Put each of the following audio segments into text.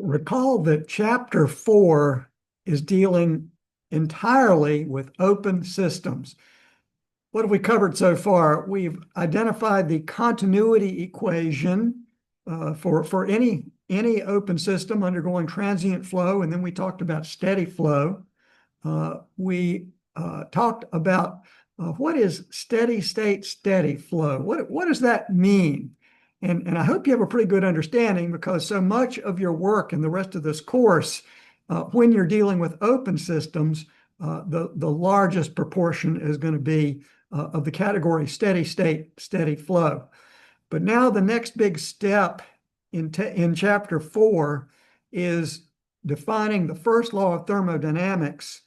Recall that Chapter 4 is dealing entirely with open systems. What have we covered so far? We've identified the continuity equation for any open system undergoing transient flow, and then we talked about steady flow. We talked about what is steady state steady flow. What does that mean? And I hope you have a pretty good understanding, because so much of your work in the rest of this course, when you're dealing with open systems, the largest proportion is going to be of the category steady state, steady flow. But now the next big step in Chapter 4 is defining the first law of thermodynamics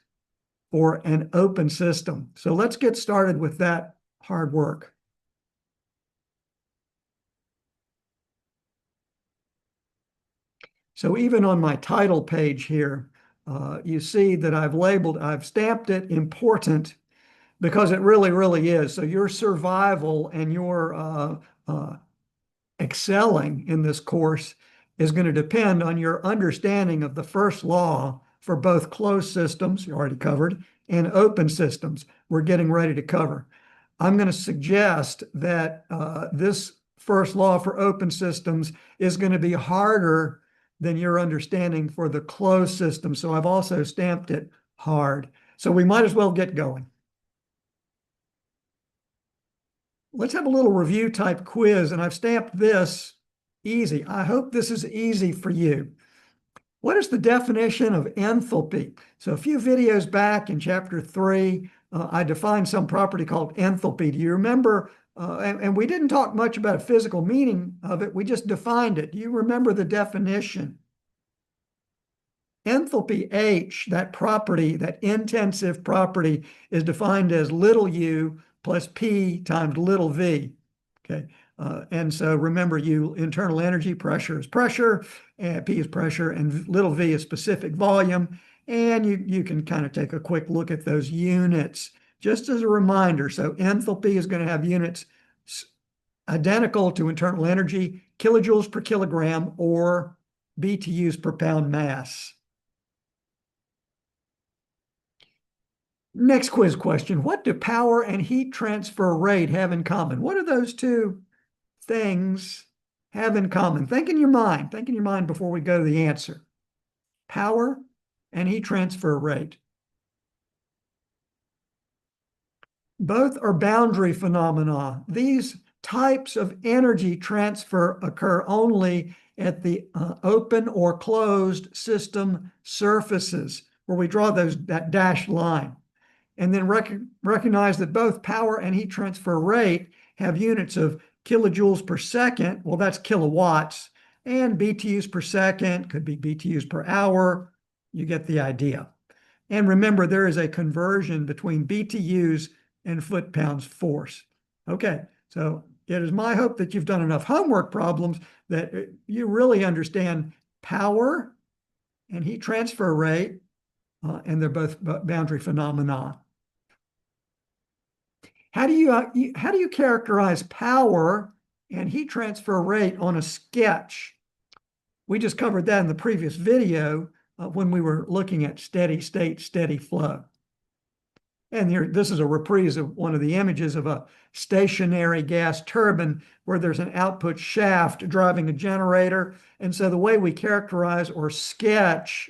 for an open system. So let's get started with that hard work. So even on my title page here, you see that I've stamped it important, because it really, really is. So your survival and your excelling in this course is going to depend on your understanding of the first law for both closed systems, you already covered, and open systems, we're getting ready to cover. I'm going to suggest that this first law for open systems is going to be harder than your understanding for the closed system. So I've also stamped it hard. So we might as well get going. Let's have a little review type quiz, and I've stamped this easy. I hope this is easy for you. What is the definition of enthalpy? So a few videos back in Chapter 3, I defined some property called enthalpy. Do you remember? And we didn't talk much about a physical meaning of it. We just defined it. Do you remember the definition? Enthalpy H, that property, that intensive property, is defined as little u plus P times little v. Okay. And so remember, internal energy, pressure is pressure, and P is pressure, and little v is specific volume. And you can kind of take a quick look at those units just as a reminder. So enthalpy is going to have units identical to internal energy, kilojoules per kilogram, or BTUs per pound mass. Next quiz question. What do power and heat transfer rate have in common? What do those two things have in common? Think in your mind. Think in your mind before we go to the answer. Power and heat transfer rate. Both are boundary phenomena. These types of energy transfer occur only at the open or closed system surfaces, where we draw that dashed line. And then recognize that both power and heat transfer rate have units of kilojoules per second. Well, that's kilowatts. And BTUs per second could be BTUs per hour. You get the idea. And remember, there is a conversion between BTUs and foot-pounds force. Okay, so it is my hope that you've done enough homework problems that you really understand power and heat transfer rate, and they're both boundary phenomena. How do you characterize power and heat transfer rate on a sketch? We just covered that in the previous video when we were looking at steady state, steady flow. And here, this is a reprise of one of the images of a stationary gas turbine where there's an output shaft driving a generator. And so the way we characterize or sketch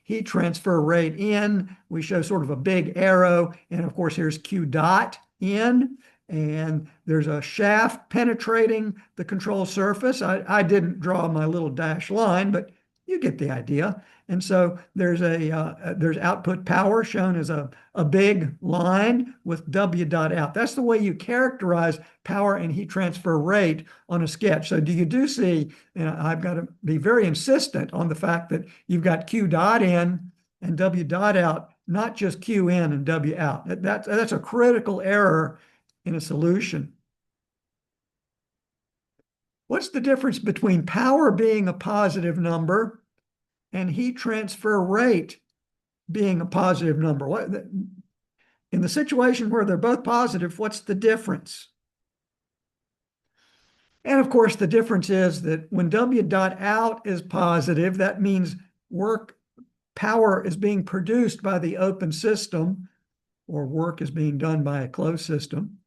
heat transfer rate in, we show sort of a big arrow. And of course, here's Q dot in, and there's a shaft penetrating the control surface. I didn't draw my little dash line, but you get the idea. And so there's output power shown as a big line with W dot out. That's the way you characterize power and heat transfer rate on a sketch. So do see, and I've got to be very insistent on the fact that you've got Q dot in and W dot out, not just Q in and W out. That's a critical error in a solution. What's the difference between power being a positive number and heat transfer rate being a positive number? In the situation where they're both positive, what's the difference? And of course, the difference is that when W dot out is positive, that means power is being produced by the open system, or work is being done by a closed system.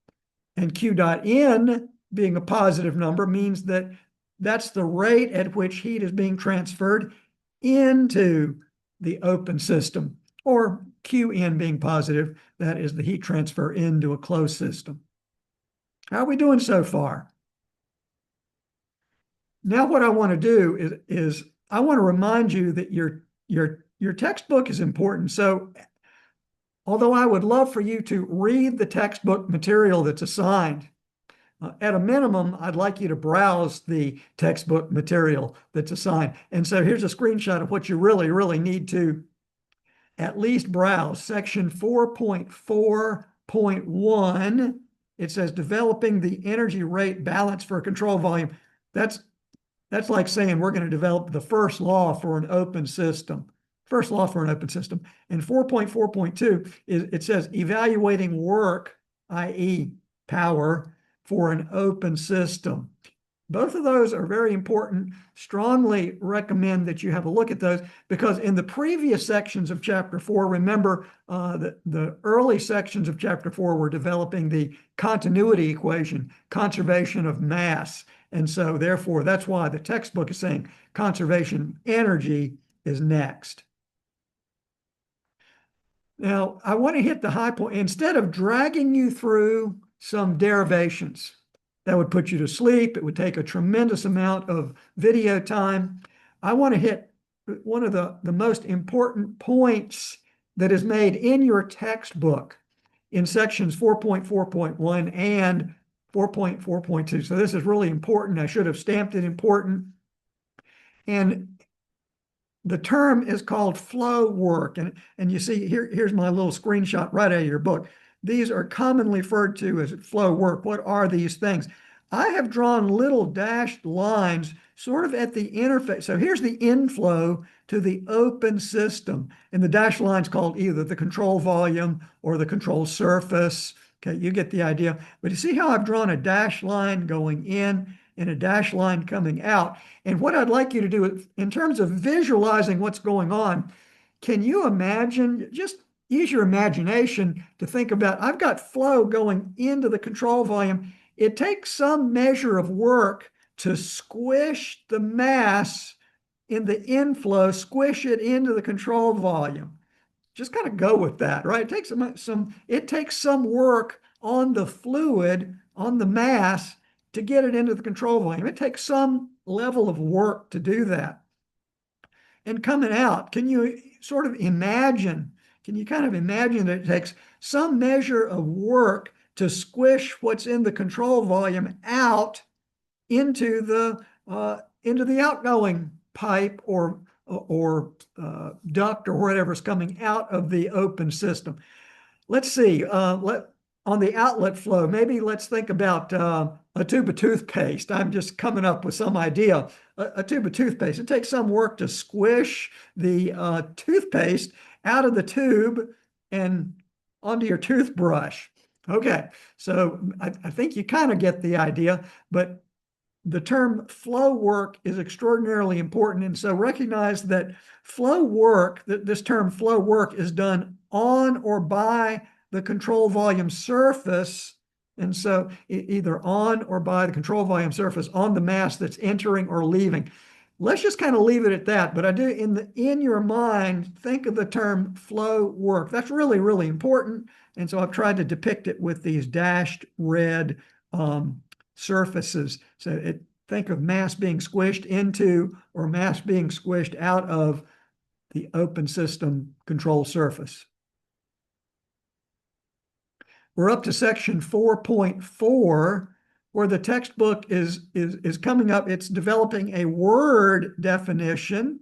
And Q dot N being a positive number means that that's the rate at which heat is being transferred into the open system, or Qn being positive, that is the heat transfer into a closed system. How are we doing so far? Now what I want to do is I want to remind you that your textbook is important. So although I would love for you to read the textbook material that's assigned, at a minimum, I'd like you to browse the textbook material that's assigned. And so here's a screenshot of what you really, really need to at least browse. Section 4.4.1, it says developing the energy rate balance for a control volume. That's like saying we're going to develop the first law for an open system. First law for an open system. And 4.4.2 it says evaluating work, i.e. power, for an open system. Both of those are very important. Strongly recommend that you have a look at those, because in the previous sections of Chapter 4, remember the early sections of Chapter 4 were developing the continuity equation, conservation of mass. And so therefore, that's why the textbook is saying conservation energy is next. Now, I want to hit the high point. Instead of dragging you through some derivations, that would put you to sleep. It would take a tremendous amount of video time. I want to hit one of the most important points that is made in your textbook in sections 4.4.1 and 4.4.2. So this is really important. I should have stamped it important. And the term is called flow work. And you see, here's my little screenshot right out of your book. These are commonly referred to as flow work. What are these things? I have drawn little dashed lines sort of at the interface. So here's the inflow to the open system. And the dashed line's called either the control volume or the control surface. Okay, you get the idea. But you see how I've drawn a dashed line going in and a dashed line coming out. And what I'd like you to do in terms of visualizing what's going on, can you imagine, just use your imagination to think about, I've got flow going into the control volume. It takes some measure of work to squish the mass in the inflow, squish it into the control volume. Just kind of go with that, right? It takes some work on the fluid, on the mass, to get it into the control volume. It takes some level of work to do that. And coming out, can you sort of imagine, can you kind of imagine that it takes some measure of work to squish what's in the control volume out into the outgoing pipe or duct or whatever's coming out of the open system? Let's see, on the outlet flow, maybe let's think about a tube of toothpaste. I'm just coming up with some idea. A tube of toothpaste. It takes some work to squish the toothpaste out of the tube and onto your toothbrush. Okay, so I think you kind of get the idea, but the term flow work is extraordinarily important. And so recognize that flow work, this term flow work, is done on or by the control volume surface. And so either on or by the control volume surface on the mass that's entering or leaving. Let's just kind of leave it at that. But I do, in your mind, think of the term flow work. That's really, really important. And so I've tried to depict it with these dashed red surfaces. So think of mass being squished into or mass being squished out of the open system control surface. We're up to section 4.4, where the textbook is coming up. It's developing a word definition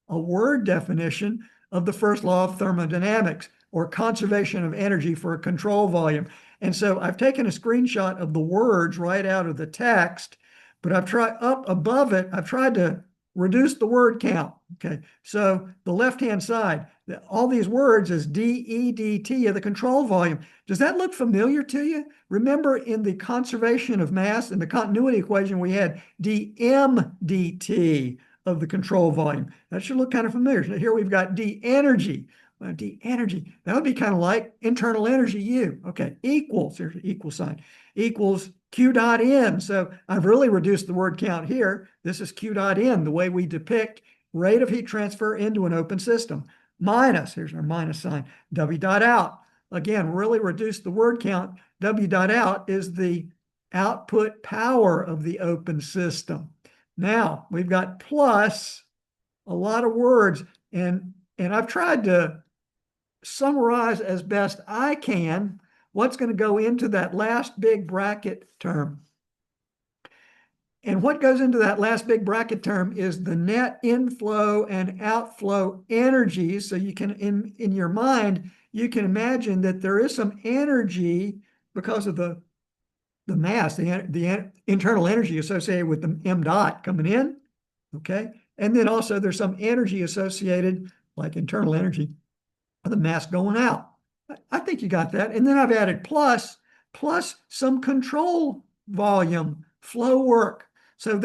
of the first law of thermodynamics, or conservation of energy for a control volume. And so I've taken a screenshot of the words right out of the text, but I've tried up above it, I've tried to reduce the word count. Okay, so the left-hand side, all these words is dEdt of the control volume. Does that look familiar to you? Remember in the conservation of mass, in the continuity equation, we had dm/dt of the control volume. That should look kind of familiar. So here we've got d-energy. Well, d-energy, that would be kind of like internal energy U. Okay, equals, there's an equal sign, equals Q dot N. So I've really reduced the word count here. This is Q dot N, the way we depict rate of heat transfer into an open system. Minus, here's our minus sign, W dot out. Again, really reduce the word count. W dot out is the output power of the open system. Now we've got plus a lot of words, and I've tried to summarize as best I can what's going to go into that last big bracket term. And what goes into that last big bracket term is the net inflow and outflow energies. So you can, in your mind, you can imagine that there is some energy because of the mass, the internal energy associated with the m dot coming in, okay? And then also there's some energy associated, like internal energy, of the mass going out. I think you got that. And then I've added plus some control volume, flow work. So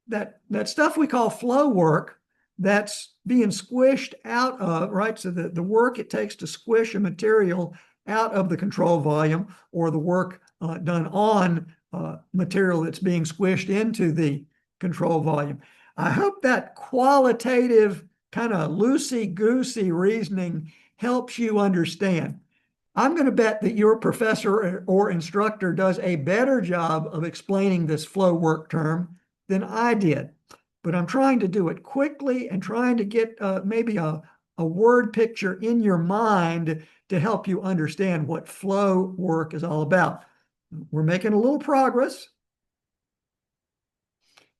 that stuff we call flow work, that's being squished out of, right? So the work it takes to squish a material out of the control volume, or the work done on material that's being squished into the control volume. I hope that qualitative kind of loosey-goosey reasoning helps you understand. I'm going to bet that your professor or instructor does a better job of explaining this flow work term than I did. But I'm trying to do it quickly and trying to get maybe a word picture in your mind to help you understand what flow work is all about. We're making a little progress.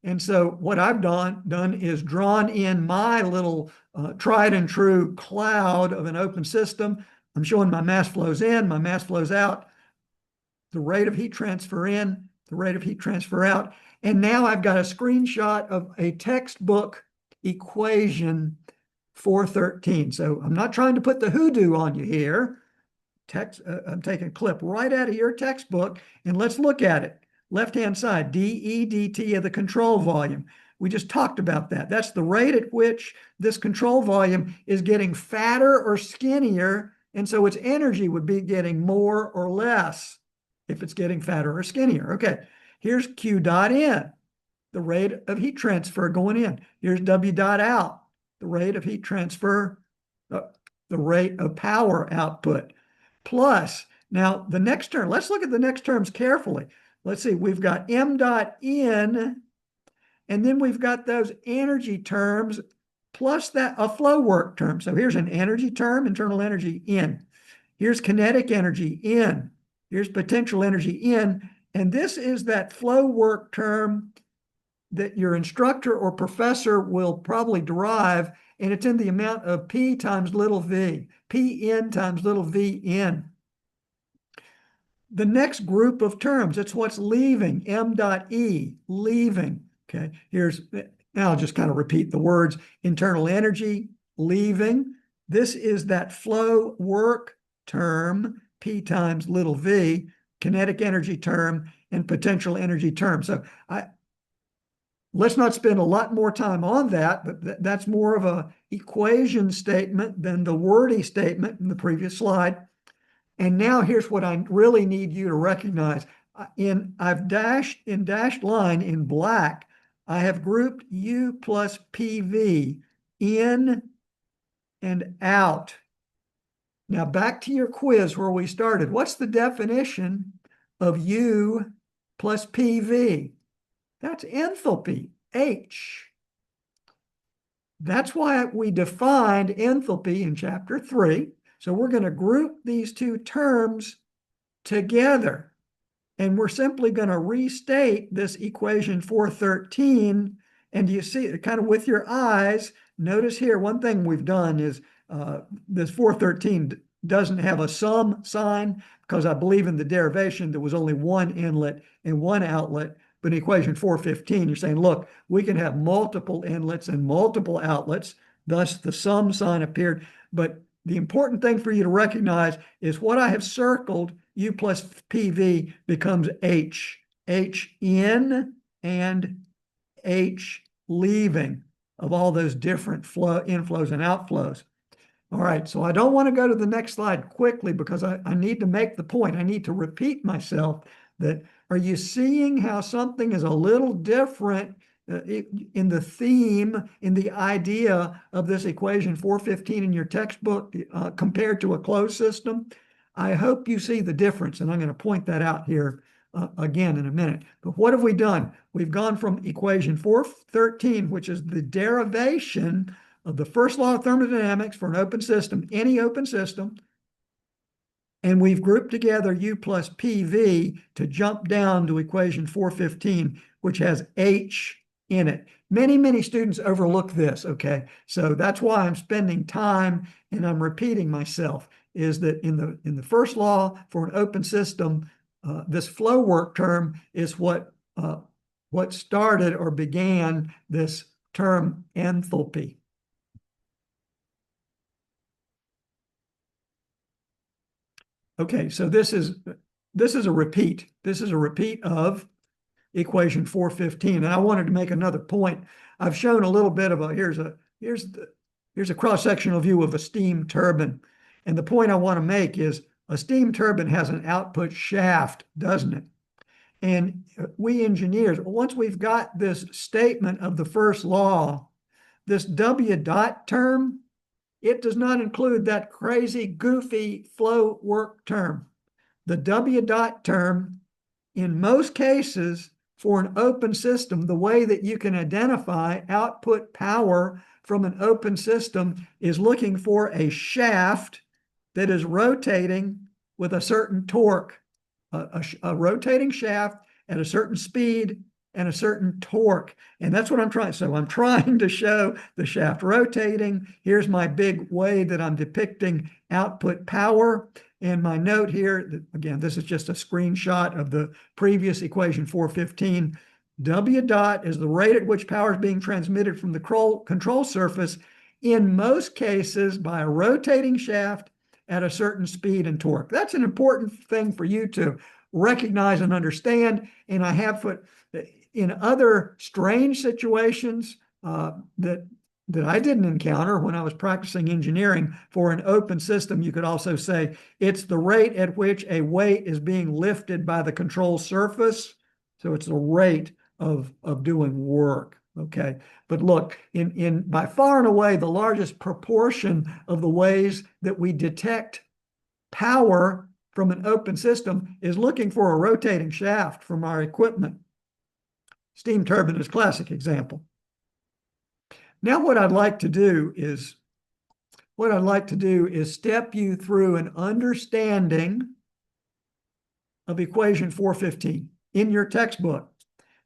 And so what I've done is drawn in my little tried and true cloud of an open system. I'm showing my mass flows in, my mass flows out, the rate of heat transfer in, the rate of heat transfer out. And now I've got a screenshot of a textbook equation 413. So I'm not trying to put the hoodoo on you here. I'm taking a clip right out of your textbook, and let's look at it. Left-hand side, dEdt of the control volume. We just talked about that. That's the rate at which this control volume is getting fatter or skinnier, and so its energy would be getting more or less if it's getting fatter or skinnier. Okay, here's Q dot N, the rate of heat transfer going in. Here's W dot out, the rate of heat transfer, the rate of power output. Plus, now the next term, let's look at the next terms carefully. Let's see, we've got m dot in, and then we've got those energy terms plus that a flow work term. So here's an energy term, internal energy in. Here's kinetic energy in. Here's potential energy in. And this is that flow work term that your instructor or professor will probably derive, and it's in the amount of P times little v, Pn times little Vn. The next group of terms, it's what's leaving, m dot E, leaving. Okay, now I'll just kind of repeat the words. Internal energy, leaving. This is that flow work term, P times little v, kinetic energy term, and potential energy term. So let's not spend a lot more time on that, but that's more of a equation statement than the wordy statement in the previous slide. And now here's what I really need you to recognize. I've dashed in dashed line in black, I have grouped U plus PV in and out. Now back to your quiz where we started. What's the definition of U plus PV? That's enthalpy, H. That's why we defined enthalpy in Chapter 3. So we're going to group these two terms together. And we're simply going to restate this equation 413. And you see it kind of with your eyes. Notice here, one thing we've done is this 413 doesn't have a sum sign because I believe in the derivation there was only one inlet and one outlet. But in equation 415, you're saying, look, we can have multiple inlets and multiple outlets. Thus, the sum sign appeared. But the important thing for you to recognize is what I have circled, U plus PV becomes H. H in and H leaving of all those different inflows and outflows. All right, so I don't want to go to the next slide quickly because I need to make the point. I need to repeat myself that are you seeing how something is a little different in the theme, in the idea of this equation 415 in your textbook compared to a closed system? I hope you see the difference, and I'm going to point that out here again in a minute. But what have we done? We've gone from equation 413, which is the derivation of the first law of thermodynamics for an open system, any open system, and we've grouped together U plus PV to jump down to equation 415, which has H in it. Many, many students overlook this, okay? So that's why I'm spending time and I'm repeating myself, is that in the first law for an open system, this flow work term is what started or began this term enthalpy. Okay, so this is a repeat. This is a repeat of equation 415. And I wanted to make another point. I've shown a little bit of here's a cross-sectional view of a steam turbine. And the point I want to make is a steam turbine has an output shaft, doesn't it? And we engineers, once we've got this statement of the first law, this W dot term, it does not include that crazy, goofy flow work term. The W dot term, in most cases, for an open system, the way that you can identify output power from an open system is looking for a shaft that is rotating with a certain torque, a rotating shaft at a certain speed and a certain torque. And that's what I'm trying. So I'm trying to show the shaft rotating. Here's my big way that I'm depicting output power. And my note here, again, this is just a screenshot of the previous equation 415. W dot is the rate at which power is being transmitted from the control surface, in most cases by a rotating shaft at a certain speed and torque. That's an important thing for you to recognize and understand. And I have put in other strange situations that I didn't encounter when I was practicing engineering for an open system, you could also say it's the rate at which a weight is being lifted by the control surface. So it's the rate of doing work. Okay. But look, in by far and away, the largest proportion of the ways that we detect power from an open system is looking for a rotating shaft from our equipment. Steam turbine is a classic example. Now what I'd like to do is step you through an understanding of equation 415 in your textbook.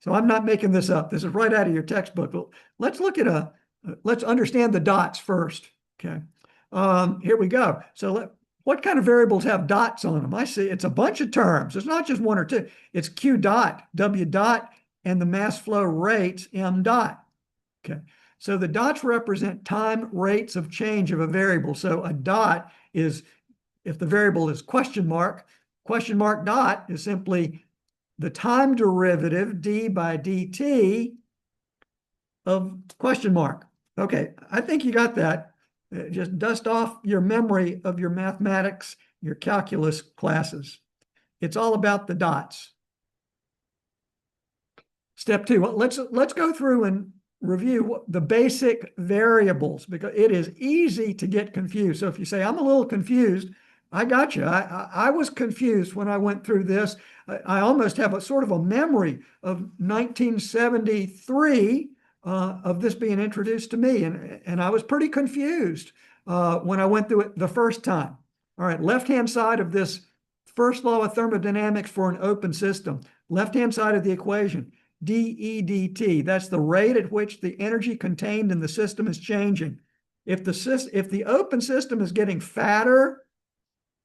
So I'm not making this up. This is right out of your textbook. Let's look at let's understand the dots first. Okay. Here we go. So what kind of variables have dots on them? I see it's a bunch of terms. It's not just one or two. It's Q dot, W dot, and the mass flow rates, M dot. Okay. So the dots represent time rates of change of a variable. So a dot is, if the variable is question mark dot is simply the time derivative d by dt of question mark. Okay, I think you got that. Just dust off your memory of your mathematics, your calculus classes. It's all about the dots. Step two, let's go through and review the basic variables, because it is easy to get confused. So if you say, I'm a little confused, I got you. I was confused when I went through this. I almost have a sort of a memory of 1973 of this being introduced to me. And I was pretty confused when I went through it the first time. All right, left-hand side of this first law of thermodynamics for an open system, left-hand side of the equation, dE dt. That's the rate at which the energy contained in the system is changing. If the open system is getting fatter,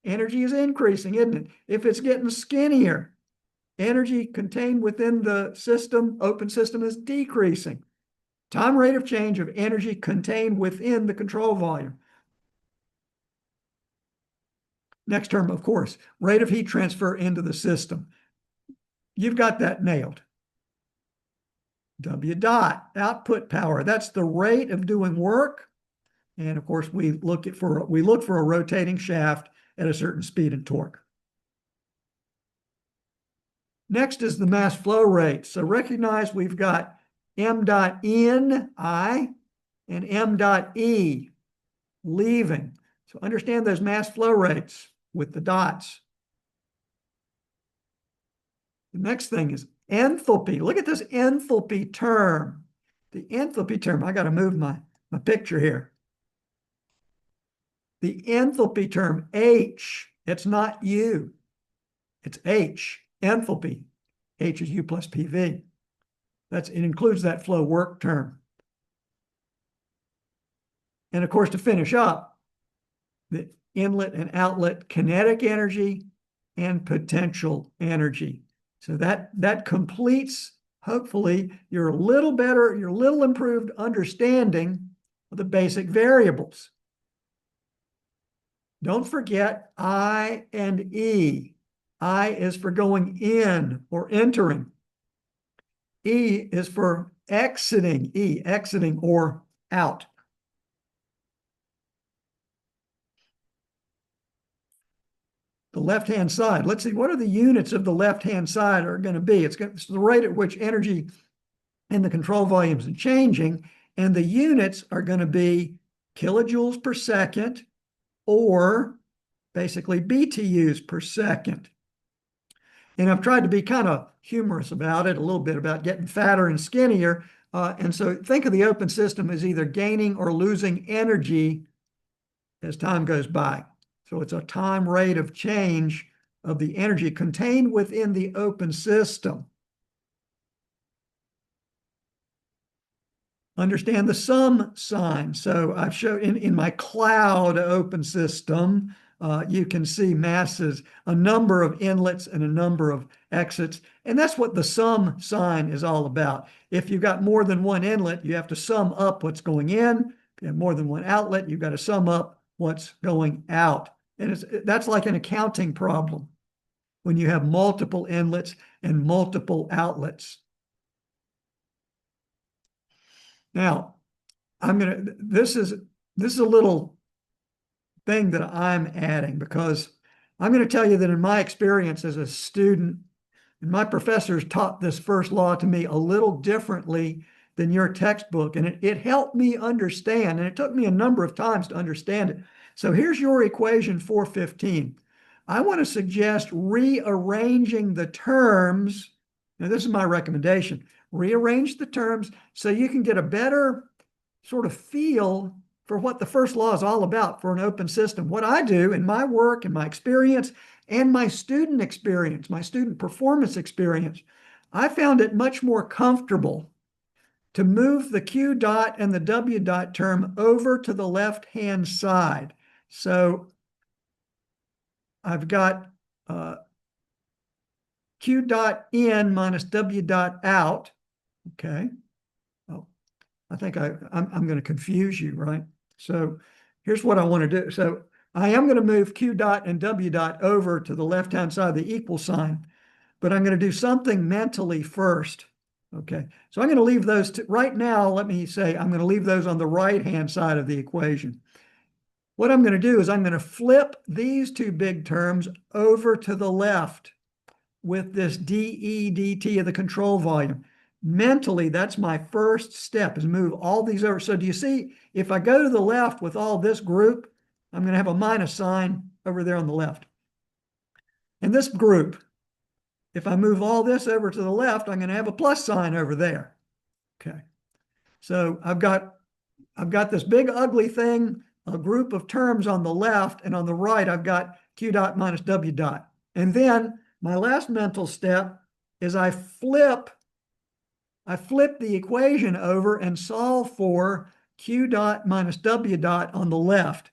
energy is increasing, isn't it? If it's getting skinnier, energy contained within the system, open system, is decreasing. Time rate of change of energy contained within the control volume. Next term, of course, rate of heat transfer into the system. You've got that nailed. W dot, output power. That's the rate of doing work. And of course, we look for a rotating shaft at a certain speed and torque. Next is the mass flow rate. So recognize we've got m dot in, I, and m dot e, leaving. So understand those mass flow rates with the dots. The next thing is enthalpy. Look at this enthalpy term. The enthalpy term, I got to move my picture here. The enthalpy term, H, it's not U, it's H, enthalpy. H is U plus PV. It includes that flow work term. And of course, to finish up, the inlet and outlet kinetic energy and potential energy. So that completes, hopefully, your little improved understanding of the basic variables. Don't forget I and E. I is for going in or entering. E is for exiting, exiting or out. The left-hand side, let's see, what are the units of the left-hand side are going to be? It's the rate at which energy in the control volumes is changing, and the units are going to be kilojoules per second, or basically BTUs per second. And I've tried to be kind of humorous about it, a little bit about getting fatter and skinnier. And so think of the open system as either gaining or losing energy as time goes by. So it's a time rate of change of the energy contained within the open system. Understand the sum sign. So I've shown in my cloud open system, you can see masses, a number of inlets and a number of exits. And that's what the sum sign is all about. If you've got more than one inlet, you have to sum up what's going in. If you have more than one outlet, you've got to sum up what's going out. And that's like an accounting problem when you have multiple inlets and multiple outlets. Now, this is a little thing that I'm adding, because I'm going to tell you that in my experience as a student, and my professors taught this first law to me a little differently than your textbook, and it helped me understand, and it took me a number of times to understand it. So here's your equation 415. I want to suggest rearranging the terms. Now, this is my recommendation. Rearrange the terms so you can get a better sort of feel for what the first law is all about for an open system. What I do in my work and my experience and my student experience, my student performance experience, I found it much more comfortable to move the Q dot and the W dot term over to the left-hand side. So I've got Q dot in minus W dot out. Okay. Oh, I think I'm going to confuse you, right? So here's what I want to do. So I am going to move Q dot and W dot over to the left-hand side of the equal sign, but I'm going to do something mentally first. Okay. So I'm going to leave those right now. Let me say I'm going to leave those on the right-hand side of the equation. What I'm going to do is I'm going to flip these two big terms over to the left with this dE dt of the control volume. Mentally, that's my first step, is move all these over. So do you see, if I go to the left with all this group, I'm going to have a minus sign over there on the left. And this group, if I move all this over to the left, I'm going to have a plus sign over there. Okay. So I've got this big ugly thing, a group of terms on the left, and on the right, I've got Q dot minus W dot. And then my last mental step is I flip the equation over and solve for Q dot minus W dot on the left.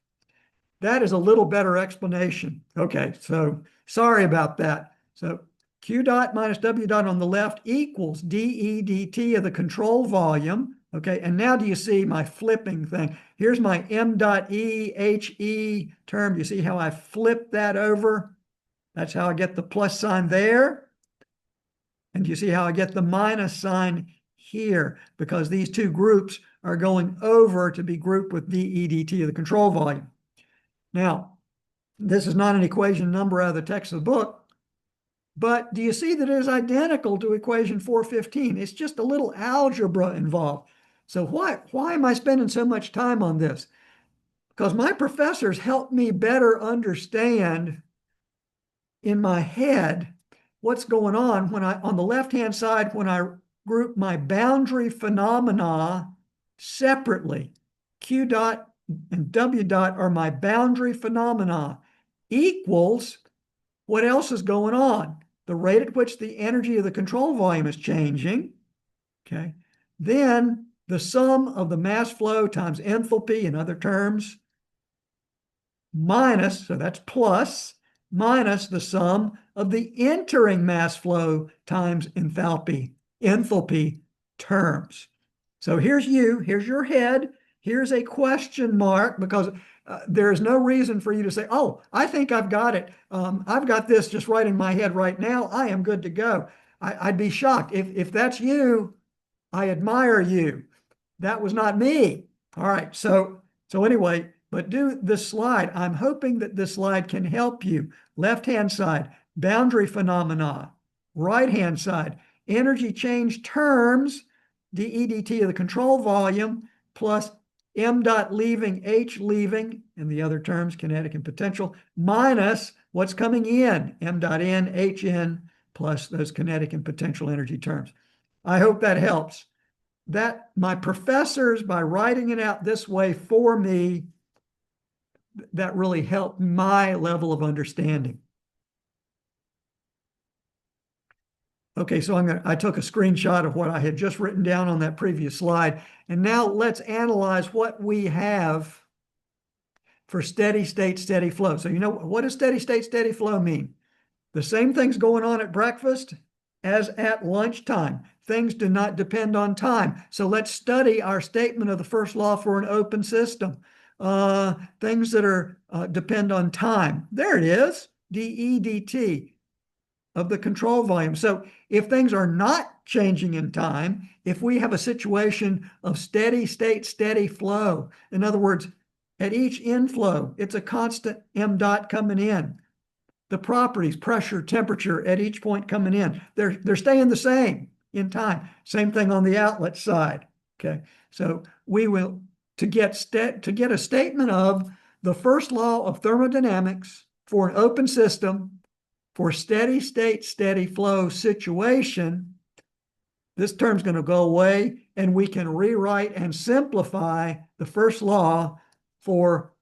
That is a little better explanation. Okay, so sorry about that. So Q dot minus W dot on the left equals dE dt of the control volume. Okay, and now do you see my flipping thing? Here's my M dot E H E term. You see how I flip that over? That's how I get the plus sign there. And you see how I get the minus sign here, because these two groups are going over to be grouped with dE dt of the control volume. Now, this is not an equation number out of the text of the book, but do you see that it is identical to equation 415? It's just a little algebra involved. So why am I spending so much time on this? Because my professors helped me better understand in my head what's going on when on the left-hand side, when I group my boundary phenomena separately. Q dot and W dot are my boundary phenomena, equals what else is going on? The rate at which the energy of the control volume is changing, okay? Then the sum of the mass flow times enthalpy in other terms, minus, so that's plus, minus the sum of the entering mass flow times enthalpy terms. So here's your head, here's a question mark, because there's no reason for you to say, oh, I think I've got it. I've got this just right in my head right now. I am good to go. I'd be shocked. If that's you, I admire you. That was not me. All right. So anyway, but do this slide. I'm hoping that this slide can help you. Left-hand side, boundary phenomena. Right-hand side, energy change terms, dE dt of the control volume, plus M dot leaving, H leaving, and the other terms, kinetic and potential, minus what's coming in, M dot N, H in, plus those kinetic and potential energy terms. I hope that helps. That my professors, by writing it out this way for me, that really helped my level of understanding. Okay, so I took a screenshot of what I had just written down on that previous slide. And now let's analyze what we have for steady state, steady flow. So you know, what does steady state, steady flow mean? The same thing's going on at breakfast as at lunchtime. Things do not depend on time. So let's study our statement of the first law for an open system. Things that are depend on time. There it is, dE dt of the control volume. So if things are not changing in time, if we have a situation of steady state, steady flow, in other words, at each inflow, it's a constant M dot coming in. The properties, pressure, temperature at each point coming in, they're staying the same in time. Same thing on the outlet side. Okay, so we will, to get a statement of the first law of thermodynamics for an open system, for steady state, steady flow situation, this term's going to go away, and we can rewrite and simplify the first law for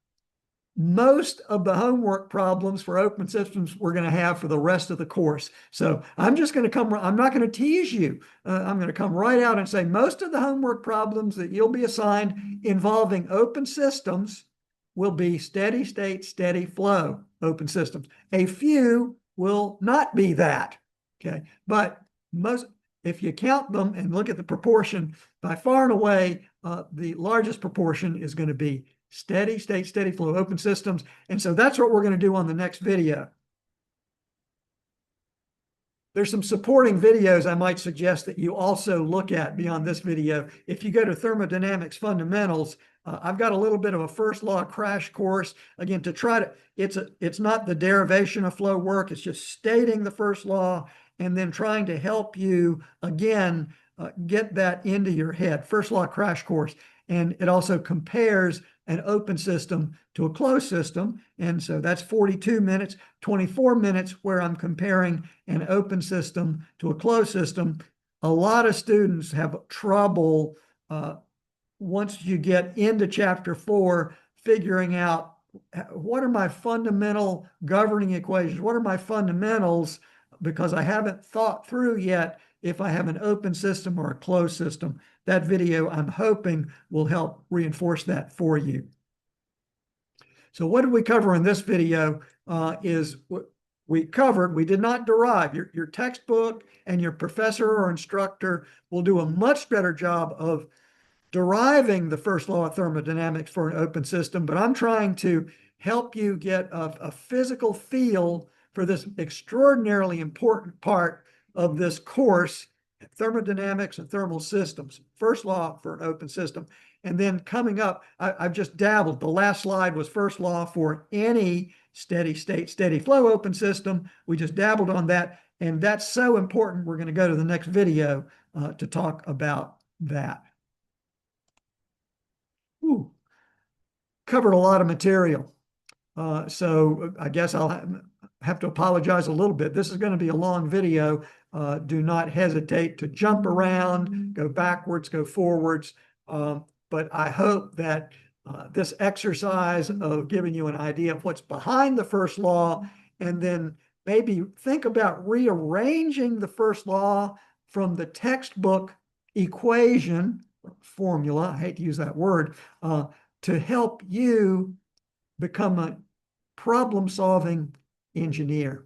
most of the homework problems for open systems we're going to have for the rest of the course. So I'm just going to I'm not going to tease you. I'm going to come right out and say most of the homework problems that you'll be assigned involving open systems will be steady state, steady flow open systems. A few will not be that, okay? But most, if you count them and look at the proportion, by far and away, the largest proportion is going to be steady state, steady flow open systems. And so that's what we're going to do on the next video. There's some supporting videos I might suggest that you also look at beyond this video. If you go to Thermodynamics Fundamentals, I've got a little bit of a first law crash course, again, to try to, it's not the derivation of flow work, it's just stating the first law and then trying to help you, again, get that into your head. First law crash course. And it also compares an open system to a closed system. And so that's 42 minutes, 24 minutes where I'm comparing an open system to a closed system. A lot of students have trouble once you get into chapter 4, figuring out what are my fundamental governing equations? What are my fundamentals? Because I haven't thought through yet if I have an open system or a closed system. That video, I'm hoping, will help reinforce that for you. So what did we cover in this video is we covered. We did not derive. Your textbook and your professor or instructor will do a much better job of deriving the first law of thermodynamics for an open system, but I'm trying to help you get a physical feel for this extraordinarily important part of this course, thermodynamics and thermal systems, first law for an open system. And then coming up, I've just dabbled. The last slide was first law for any steady state, steady flow open system. We just dabbled on that. And that's so important. We're going to go to the next video to talk about that. Ooh, covered a lot of material. So I guess I'll have to apologize a little bit. This is going to be a long video. Do not hesitate to jump around, go backwards, go forwards. But I hope that this exercise of giving you an idea of what's behind the first law, and then maybe think about rearranging the first law from the textbook equation, formula, I hate to use that word, to help you become a problem-solving engineer.